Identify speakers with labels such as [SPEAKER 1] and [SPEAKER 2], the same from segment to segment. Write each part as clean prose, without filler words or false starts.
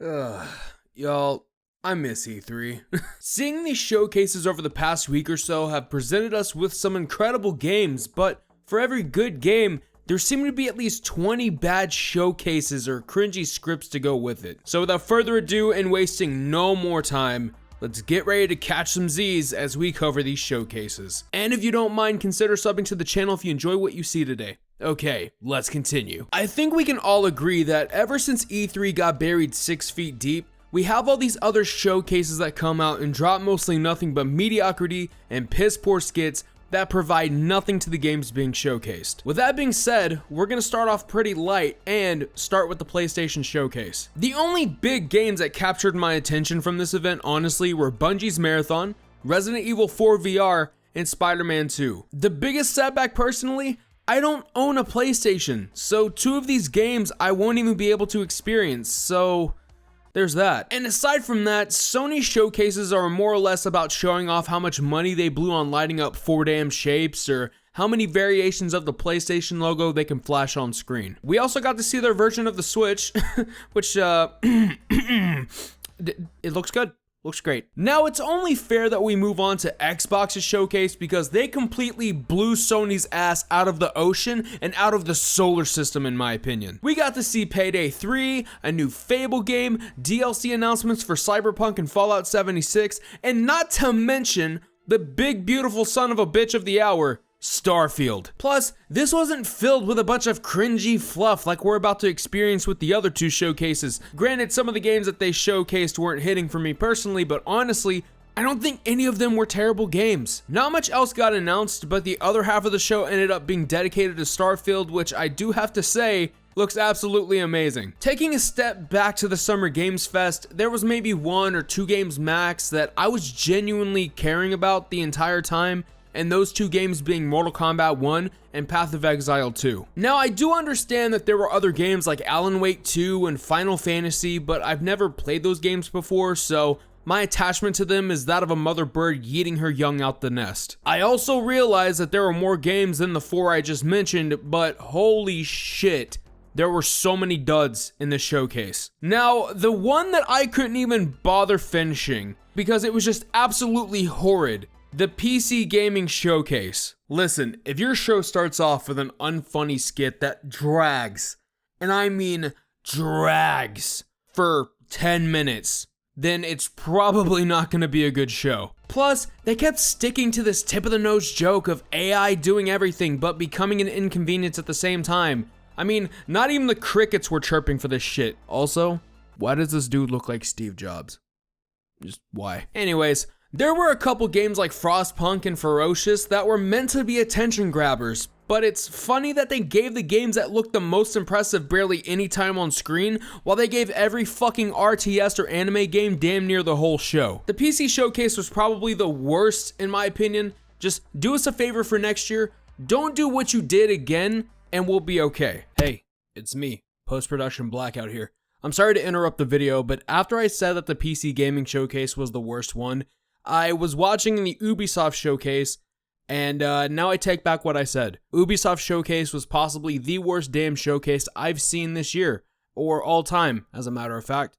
[SPEAKER 1] Ugh, y'all, I miss E3. Seeing these showcases over the past week or so have presented us with some incredible games, but for every good game, there seem to be at least 20 bad showcases or cringy scripts to go with it. So without further ado and wasting no more time, let's get ready to catch some Z's as we cover these showcases. And if you don't mind, consider subbing to the channel if you enjoy what you see today. Okay, let's continue. I think we can all agree that ever since E3 got buried 6 feet deep, we have all these other showcases that come out and drop mostly nothing but mediocrity and piss poor skits that provide nothing to the games being showcased. With that being said, we're gonna start off pretty light and start with the PlayStation Showcase. The only big games that captured my attention from this event, honestly, were Bungie's Marathon, Resident Evil 4 VR, and Spider-Man 2. The biggest setback personally, I don't own a PlayStation, so 2 of these games I won't even be able to experience, so there's that. And aside from that, Sony showcases are more or less about showing off how much money they blew on lighting up 4 damn shapes, or how many variations of the PlayStation logo they can flash on screen. We also got to see their version of the Switch, which it looks good. Looks great. Now, it's only fair that we move on to Xbox's showcase because they completely blew Sony's ass out of the ocean and out of the solar system, in my opinion. We got to see Payday 3, a new Fable game, DLC announcements for Cyberpunk and Fallout 76, and not to mention the big beautiful son of a bitch of the hour, Starfield. Plus, this wasn't filled with a bunch of cringy fluff like we're about to experience with the other 2 showcases. Granted, some of the games that they showcased weren't hitting for me personally, but honestly, I don't think any of them were terrible games. Not much else got announced, but the other half of the show ended up being dedicated to Starfield, which I do have to say, looks absolutely amazing. Taking a step back to the Summer Games Fest, there was maybe 1 or 2 games max that I was genuinely caring about the entire time, and those 2 games being Mortal Kombat 1 and Path of Exile 2. Now, I do understand that there were other games like Alan Wake 2 and Final Fantasy, but I've never played those games before, so my attachment to them is that of a mother bird yeeting her young out the nest. I also realize that there were more games than the 4 I just mentioned, but holy shit, there were so many duds in this showcase. Now, the one that I couldn't even bother finishing because it was just absolutely horrid, the PC Gaming Showcase. Listen, if your show starts off with an unfunny skit that drags, and I mean drags, for 10 minutes, then it's probably not gonna be a good show. Plus, they kept sticking to this tip-of-the-nose joke of AI doing everything but becoming an inconvenience at the same time. I mean, not even the crickets were chirping for this shit. Also, why does this dude look like Steve Jobs? Just why? Anyways, there were a couple games like Frostpunk and Ferocious that were meant to be attention grabbers, but it's funny that they gave the games that looked the most impressive barely any time on screen, while they gave every fucking RTS or anime game damn near the whole show. The PC Showcase was probably the worst in my opinion. Just do us a favor for next year, don't do what you did again, and we'll be okay. Hey, it's me, Post-Production Blackout here. I'm sorry to interrupt the video, but after I said that the PC Gaming Showcase was the worst one, I was watching the Ubisoft Showcase, and now I take back what I said. Ubisoft Showcase was possibly the worst damn showcase I've seen this year, or all time, as a matter of fact.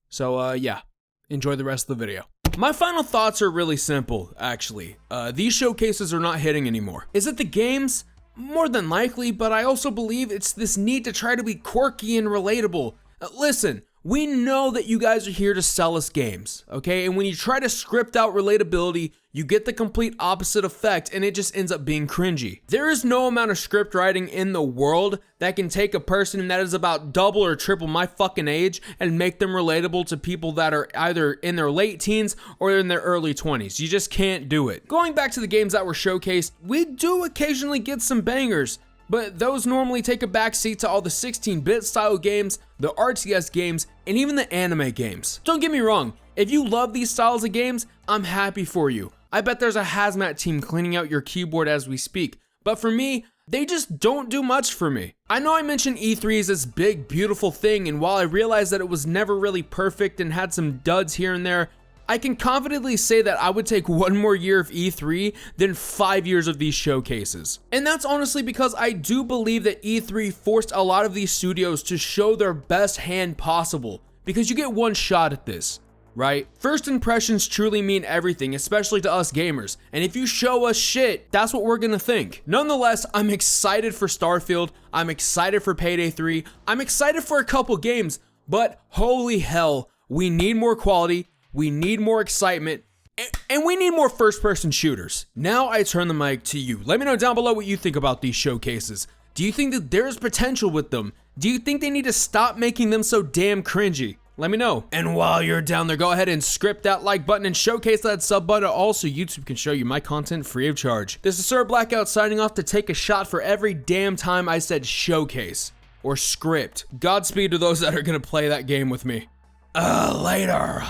[SPEAKER 1] So yeah, enjoy the rest of the video. My final thoughts are really simple, actually. These showcases are not hitting anymore. Is it the games? More than likely, but I also believe it's this need to try to be quirky and relatable. Listen, we know that you guys are here to sell us games, okay? And when you try to script out relatability, you get the complete opposite effect and it just ends up being cringy. There is no amount of script writing in the world that can take a person that is about double or triple my fucking age and make them relatable to people that are either in their late teens or in their early 20s. You just can't do it. Going back to the games that were showcased, we do occasionally get some bangers, but those normally take a backseat to all the 16-bit style games, the RTS games, and even the anime games. Don't get me wrong, if you love these styles of games, I'm happy for you. I bet there's a hazmat team cleaning out your keyboard as we speak, but for me, they just don't do much for me. I know I mentioned E3 as this big, beautiful thing, and while I realize that it was never really perfect and had some duds here and there, I can confidently say that I would take 1 more year of E3 than 5 years of these showcases. And that's honestly because I do believe that E3 forced a lot of these studios to show their best hand possible. because you get one shot at this, right? First impressions truly mean everything, especially to us gamers. And if you show us shit, that's what we're gonna think. Nonetheless, I'm excited for Starfield. I'm excited for Payday 3. I'm excited for a couple games, but holy hell, we need more quality. We need more excitement. And we need more first-person shooters. Now I turn the mic to you. Let me know down below what you think about these showcases. Do you think that there's potential with them? Do you think they need to stop making them so damn cringy? Let me know. And while you're down there, go ahead and script that like button and showcase that sub button. Also, YouTube can show you my content free of charge. This is Sir Blackout signing off to take a shot for every damn time I said showcase or script. Godspeed to those that are gonna play that game with me. Later.